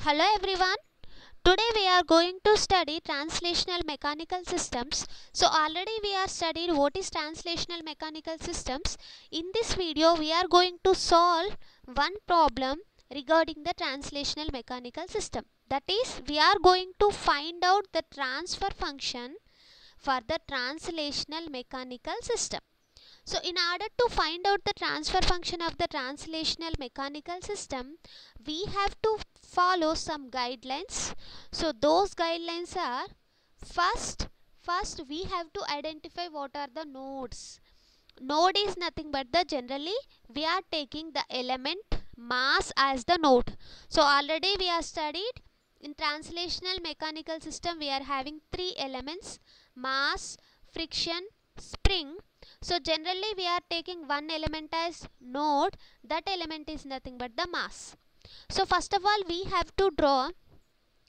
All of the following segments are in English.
Hello everyone. Today we are going to study translational mechanical systems. So already we are studied what is translational mechanical systems. In this video we are going to solve one problem regarding the translational mechanical system. That is, we are going to find out the transfer function for the translational mechanical system. So in order to find out the transfer function of the translational mechanical system, we have to follow some guidelines. So those guidelines are, first we have to identify what are the nodes. Node is nothing but generally we are taking the element mass as the node. So already we are studied in translational mechanical system we are having three elements: mass, friction, spring. So generally we are taking one element as node. That element is nothing but the mass. So first of all we have to draw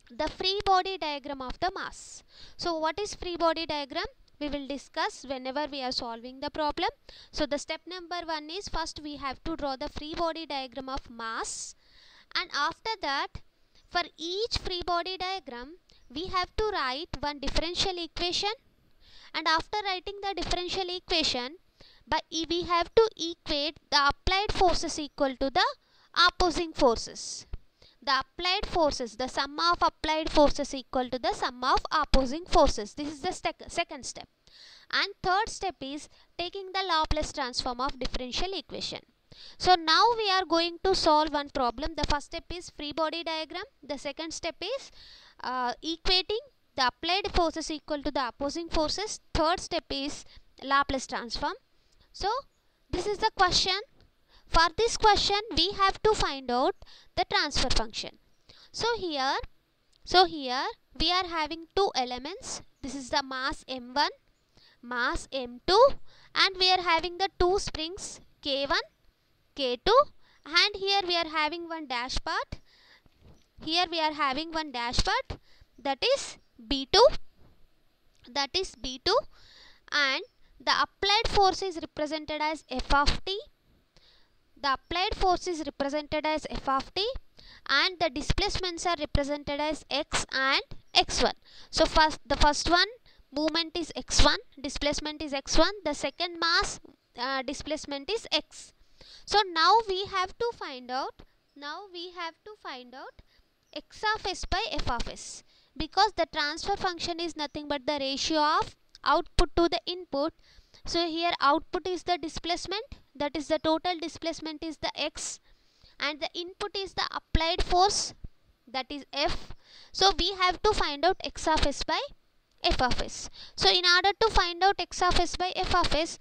the free body diagram of the mass. So what is free body diagram? We will discuss whenever we are solving the problem. So the step number 1 is, first we have to draw the free body diagram of mass, and after that for each free body diagram we have to write one differential equation, and after writing the differential equation we have to equate the applied forces equal to the opposing forces. The applied forces, the sum of applied forces equal to the sum of opposing forces. This is the second step. And third step is taking the Laplace transform of differential equation. So now we are going to solve one problem. The first step is free body diagram. The second step is equating the applied forces equal to the opposing forces. Third step is Laplace transform. So this is the question. For this question we have to find out the transfer function. So here we are having two elements. This is the mass m1, mass m2, and we are having the two springs k1, k2, and here we are having one dash part. Here we are having one dash part, that is b2, and the applied force is represented as f of t. The applied force is represented as f of t, and the displacements are represented as x and x1. So the first one movement is x1, displacement is x1. The second mass displacement is x. So now we have to find out x of s by f of s, because the transfer function is nothing but the ratio of output to the input. So here output is the displacement, that is the total displacement is the x, and the input is the applied force, that is f. So we have to find out x of s by f of s. So in order to find out x of s by f of s,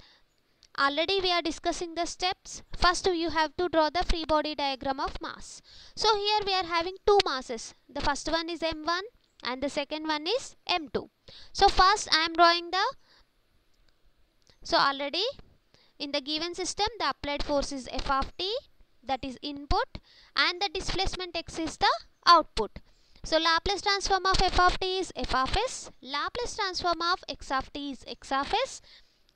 already we are discussing the steps. First you have to draw the free body diagram of mass. So here we are having two masses. The first one is m1 and the second one is m2. So first I am drawing the, so already in the given system the applied force is f of t, that is input, and the displacement x is the output. So Laplace transform of f of t is f of s, Laplace transform of x of t is x of s,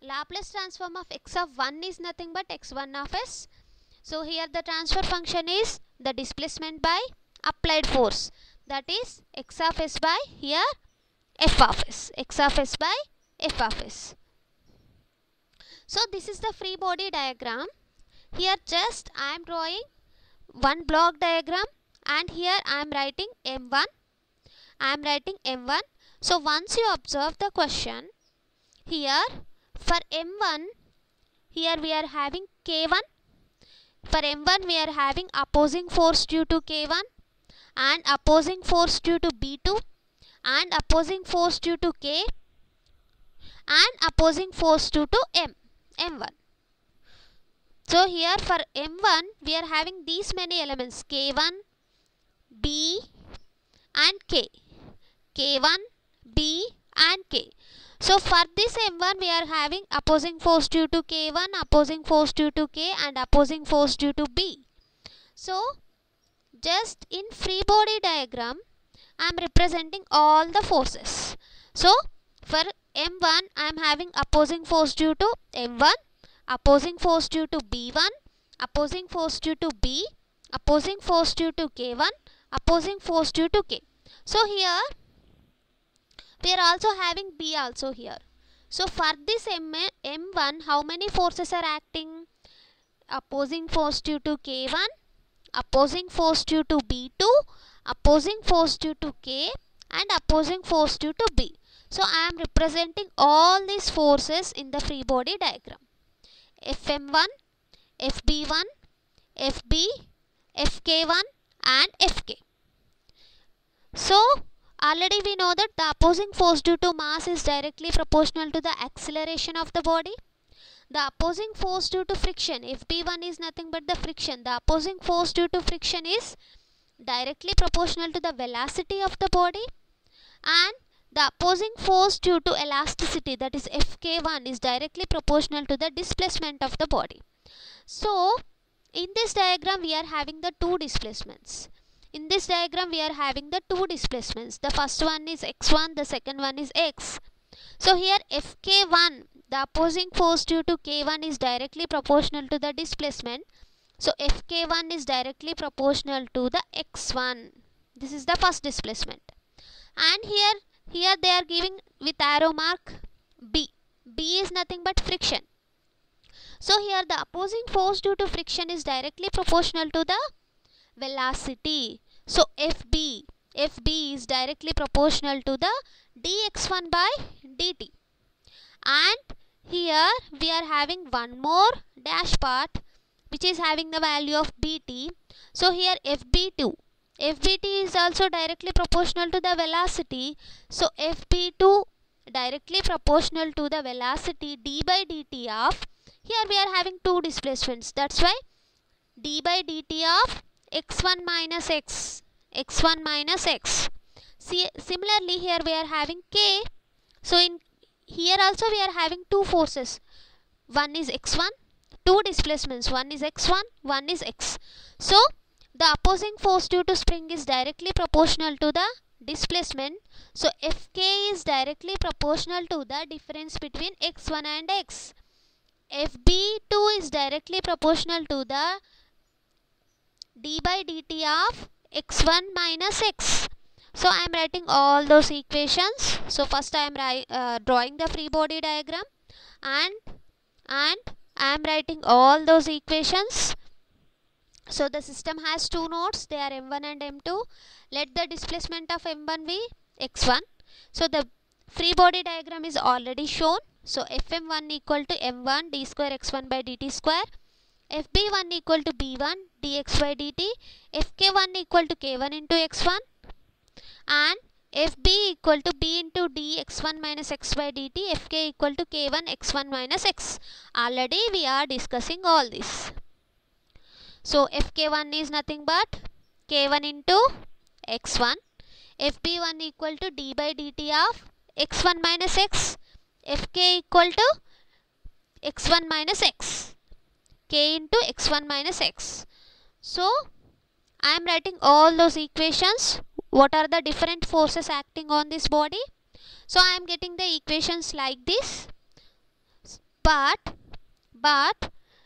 Laplace transform of x of 1 is nothing but x1 of s. So here the transfer function is the displacement by applied force, that is x of s by here f of s, x of s by f of s. So this is the free body diagram. Here just I am drawing one block diagram, and here I am writing m1. So once you observe the question, here for m1, here we are having k1. For m1 we are having opposing force due to k1, and opposing force due to b2, and opposing force due to k, and opposing force due to m1. So here for m1 we are having these many elements k1, b and k, k1, b and k. So for this m1 we are having opposing force due to k1, opposing force due to k, and opposing force due to b. So just in free body diagram I am representing all the forces. So for m1 I am having opposing force due to m1, opposing force due to b1, opposing force due to b, opposing force due to k1, opposing force due to K. So here we are also having B also here. So for this M1, how many forces are acting? Opposing force due to K1, opposing force due to B2, opposing force due to K, and opposing force due to B. So I am representing all these forces in the free body diagram. Fm1, Fb1, Fb, Fk1 and Fk. So already we know that the opposing force due to mass is directly proportional to the acceleration of the body. The opposing force due to friction, Fb1 is nothing but the friction. The opposing force due to friction is directly proportional to the velocity of the body, and the opposing force due to elasticity, that is Fk1, is directly proportional to the displacement of the body. So in this diagram we are having the two displacements. In this diagram we are having the two displacements. The first one is x1, the second one is x. So here Fk1, the opposing force due to K1 is directly proportional to the displacement. So Fk1 is directly proportional to the x1. This is the first displacement. And here they are giving with arrow mark B. B is nothing but friction. So here the opposing force due to friction is directly proportional to the velocity. So Fb is directly proportional to the dx1 by dt. And here we are having one more dash part which is having the value of bt. So here Fb2 is also directly proportional to the velocity. So Fb2 directly proportional to the velocity d by dt of, here we are having two displacements, that's why d by dt of x1 minus x. See, similarly here we are having k. So in here also we are having two forces. One is x1, two displacements. One is x1, one is x. So the opposing force due to spring is directly proportional to the displacement. So Fk is directly proportional to the difference between x1 and x. Fb2 is directly proportional to the d by dt of x1 minus x. So I am writing all those equations. So first I am drawing the free body diagram, and I am writing all those equations. So the system has two nodes, they are m1 and m2. Let the displacement of m1 be x1. So the free body diagram is already shown. So Fm1 equal to m1 d square x1 by dt square. Fb1 equal to b1 dx by dt. Fk1 equal to k1 into x1. And Fb equal to b into dx1 minus x by dt. Fk equal to k1 x1 minus x. Already we are discussing all this. So Fk1 is nothing but k1 into x1. Fb1 equal to d by dt of x1 minus x. Fk equal to x1 minus x. K into x1 minus x. So I am writing all those equations. What are the different forces acting on this body? So I am getting the equations like this. But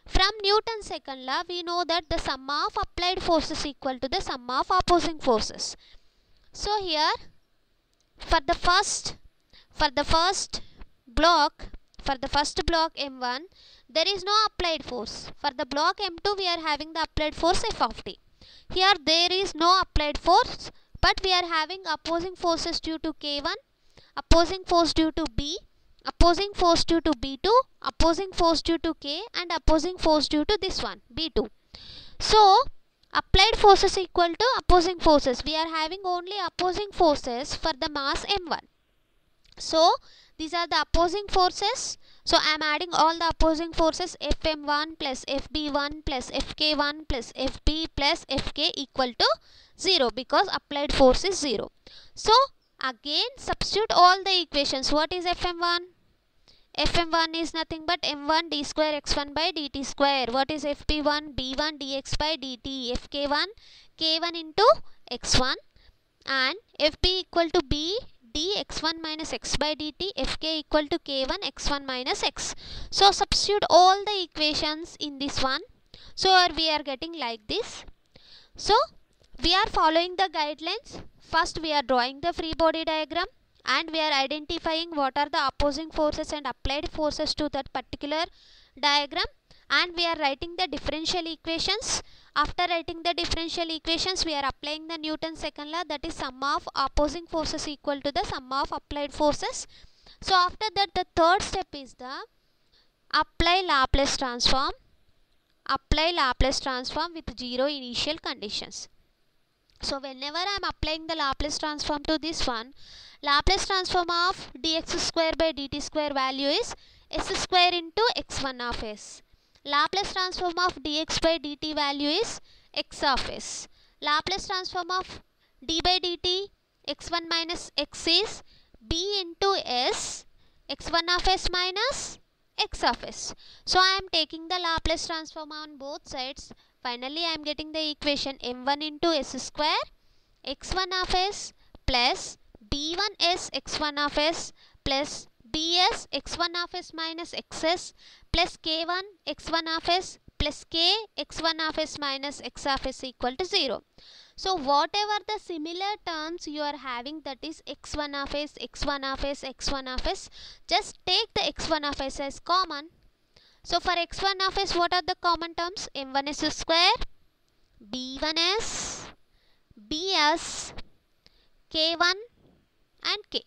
from Newton's second law we know that the sum of applied forces equal to the sum of opposing forces. So here for the first block M1 there is no applied force. For the block M2 we are having the applied force F of t. Here there is no applied force, but we are having opposing forces due to K1, opposing force due to B, opposing force due to B2, opposing force due to K, and opposing force due to this one B2. So applied forces equal to opposing forces. We are having only opposing forces for the mass M1. So these are the opposing forces. So I am adding all the opposing forces, Fm1 plus Fb1 plus Fk1 plus Fb plus Fk equal to 0, because applied force is 0. So again substitute all the equations. What is Fm1? Fm1 is nothing but m1 d square x1 by dt square. What is Fb1? b1 dx by dt. Fk1 k1 into x1, and Fb equal to b dx1 minus x by dt. Fk equal to k1 x1 minus x. So substitute all the equations in this one. So we are getting like this. So we are following the guidelines. First we are drawing the free body diagram and we are identifying what are the opposing forces and applied forces to that particular diagram, and we are writing the differential equations. After writing the differential equations, we are applying the Newton's second law, that is sum of opposing forces equal to the sum of applied forces. So after that, the third step is the apply Laplace transform. Apply Laplace transform with 0 initial conditions. So whenever I am applying the Laplace transform to this one, Laplace transform of dx square by dt square value is s square into x1 of s. Laplace transform of dx by dt value is x of s. Laplace transform of d by dt x1 minus x is b into s, x1 of s minus x of s. So I am taking the Laplace transform on both sides. Finally I am getting the equation m1 into s square x1 of s plus b1s x1 of s plus bs x1 of s minus xs plus k1 x1 of s plus k x1 of s minus x of s equal to 0. So whatever the similar terms you are having, that is x1 of s, x1 of s, x1 of s, just take the x1 of s as common. So for x1 of s, what are the common terms? m1s square, b1s, bs, k1 and k.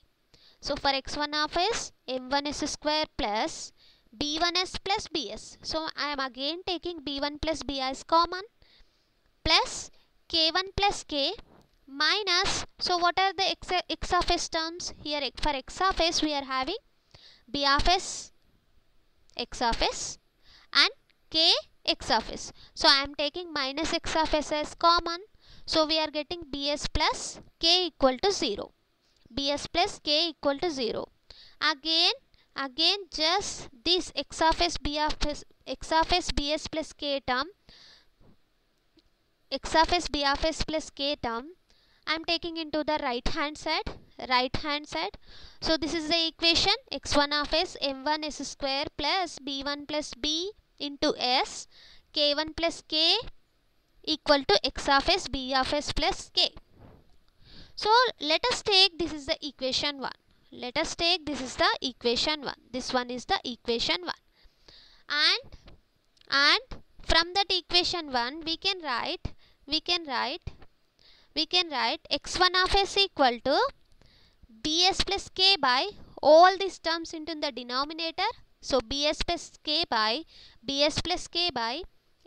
So for x1 of s, m1s square plus b1s plus bs. So I am again taking b1 plus b as common plus k1 plus k minus, so what are the x of s terms? Here for x of s we are having b of s, x of s and k x of s. So I am taking minus x of s as common. So we are getting bs plus k equal to 0. bs plus k equal to 0. Again just this x of s, b of s, x of s, bs plus k term, x of s, b of s plus k term, I am taking into the right hand side. So this is the equation x1 of s m1 s square plus b1 plus b into s, k1 plus k equal to x of s, b of s plus k. So let us take, this is the equation 1. Let us take, this is the equation 1. This one is the equation 1. And from that equation 1 we can write x1 of s equal to bs plus k by all these terms into the denominator. So bs plus k by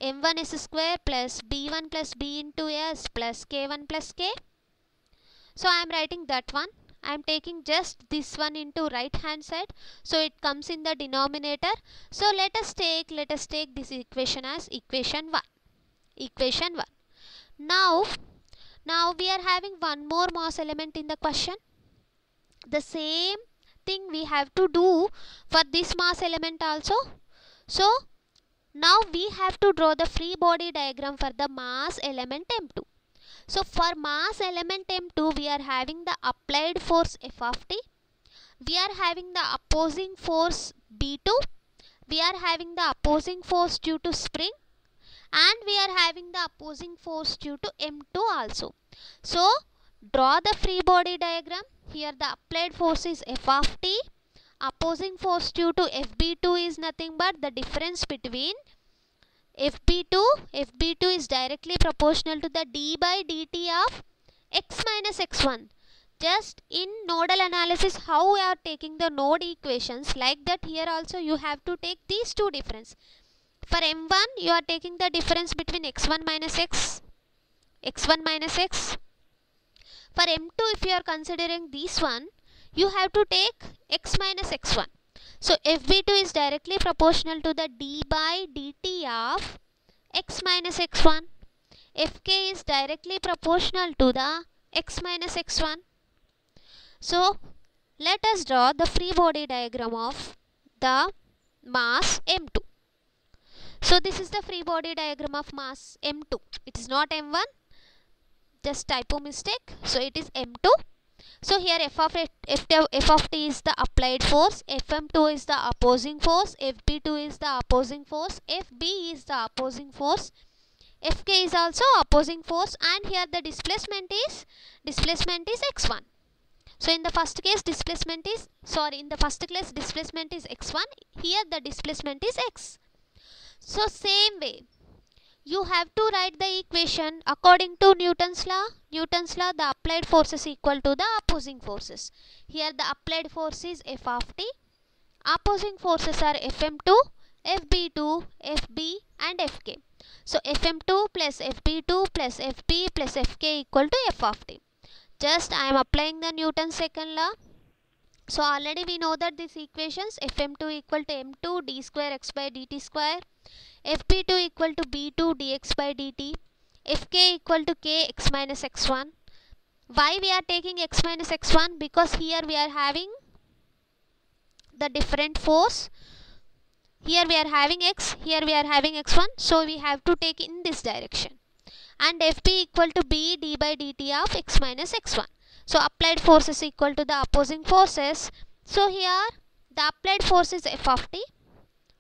m1 s square plus b1 plus b into s plus k1 plus k. So I am writing that one. I am taking just this one into right hand side, so it comes in the denominator. So let us take this equation as equation 1. Now we are having one more mass element in the question. The same thing we have to do for this mass element also. So now we have to draw the free body diagram for the mass element M2. So for mass element M2 we are having the applied force F of t, we are having the opposing force B2, we are having the opposing force due to spring, and we are having the opposing force due to M2 also. So draw the free body diagram. Here the applied force is F of t, opposing force due to FB2 is nothing but the difference between FB2 is directly proportional to the d by dt of x minus x1. Just in nodal analysis how we are taking the node equations, like that here also you have to take these two difference. For M1 you are taking the difference between x1 minus x. For M2 if you are considering this one, you have to take x minus x1. So FB2 is directly proportional to the d by dt of x minus x1. Fk is directly proportional to the x minus x1. So let us draw the free body diagram of the mass M2. So this is the free body diagram of mass M2. It is not M1, just typo mistake. So it is M2. So here F of t is the applied force, Fm2 is the opposing force, Fb2 is the opposing force, Fb is the opposing force, Fk is also opposing force, and here the displacement is x1. So in the first case displacement is x1, here the displacement is x. So same way you have to write the equation according to Newton's law. The applied force is equal to the opposing forces. Here the applied force is F of t, opposing forces are Fm2, Fb2, Fb and Fk. So Fm2 plus Fb2 plus Fb plus Fk equal to F of t. Just I am applying the Newton's second law. So already we know that these equations, Fm2 equal to m2 d square x by dt square, Fb2 equal to b2 dx by dt, Fk equal to k x minus x1. Why we are taking x minus x1? Because here we are having the different force. Here we are having x, here we are having x1, so we have to take in this direction. And Fb equal to b d by dt of x minus x1. So applied force is equal to the opposing forces. So here the applied force is F of t,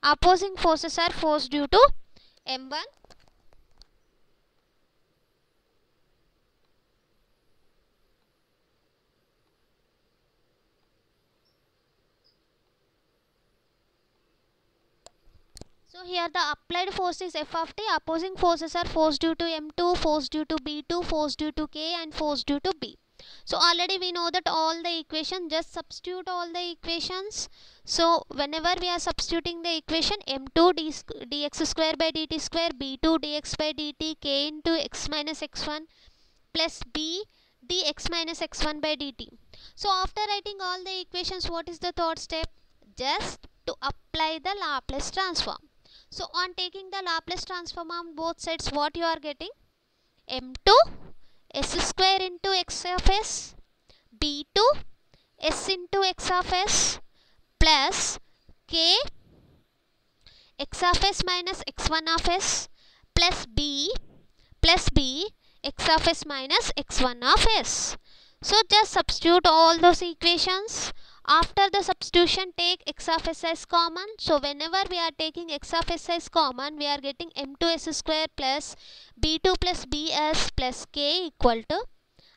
opposing forces are force due to m1. So here the applied force is F of t, opposing forces are force due to m2, force due to b2, force due to k and force due to b. So already we know that all the equation, just substitute all the equations. So whenever we are substituting the equation, m2 dx square by dt square, b2 dx by dt, k into x minus x1 plus b dx minus x1 by dt. So after writing all the equations, what is the third step? Just to apply the Laplace transform. So on taking the Laplace transform on both sides, what you are getting? m2 s square into x of s, b2 s into x of s plus k x of s minus x1 of s plus b x of s minus x1 of s. So just substitute all those equations. After the substitution, take x of s as common. So whenever we are taking x of s as common, we are getting m2s square plus b2 plus bs plus k equal to,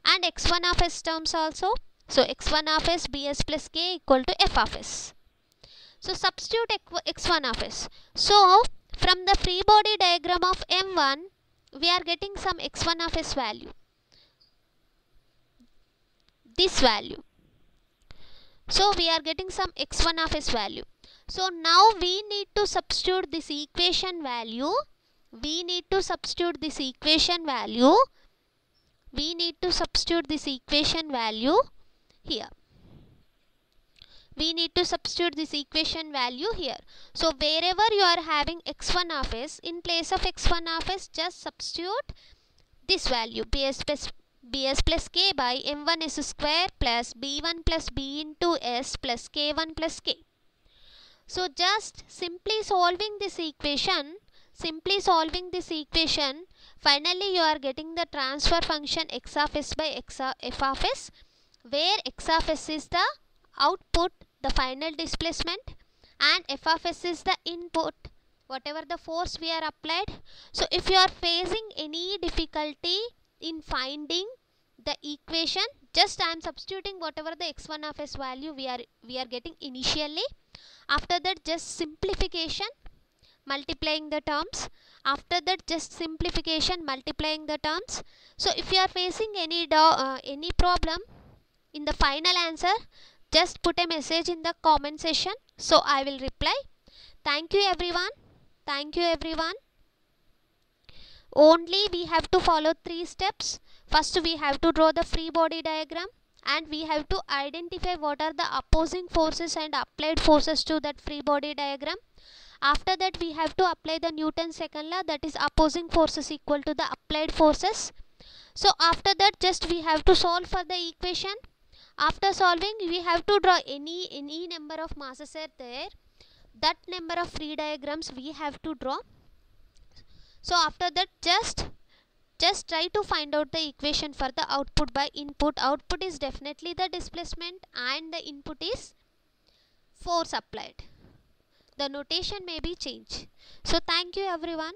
and x1 of s terms also. So x1 of s, bs plus k equal to f of s. So substitute x1 of s. So from the free body diagram of m1, we are getting some x1 of s value. This value. So we are getting some x1 of s value. So now we need to substitute this equation value. We need to substitute this equation value. We need to substitute this equation value here. We need to substitute this equation value here. So wherever you are having x1 of s, in place of x1 of s, just substitute this value, bs plus k by m1 s square plus b1 plus b into s plus k1 plus k. So just simply solving this equation, finally you are getting the transfer function x of s by f of s, where x of s is the output, the final displacement, and f of s is the input, whatever the force we are applied. So if you are facing any difficulty in finding the equation, just I am substituting whatever the x1 of s value we are getting initially. After that, just simplification, multiplying the terms. After that, just simplification, multiplying the terms. So if you are facing any problem in the final answer, just put a message in the comment section, so I will reply. Thank you everyone. Thank you everyone. Only we have to follow 3 steps. First we have to draw the free body diagram, and we have to identify what are the opposing forces and applied forces to that free body diagram. After that, we have to apply the Newton's second law, that is opposing forces equal to the applied forces. So after that, just we have to solve for the equation. After solving, we have to draw any number of masses are there, that number of free diagrams we have to draw. So after that, just try to find out the equation for the output by input. Output is definitely the displacement and the input is force applied. The notation may be changed. So thank you everyone.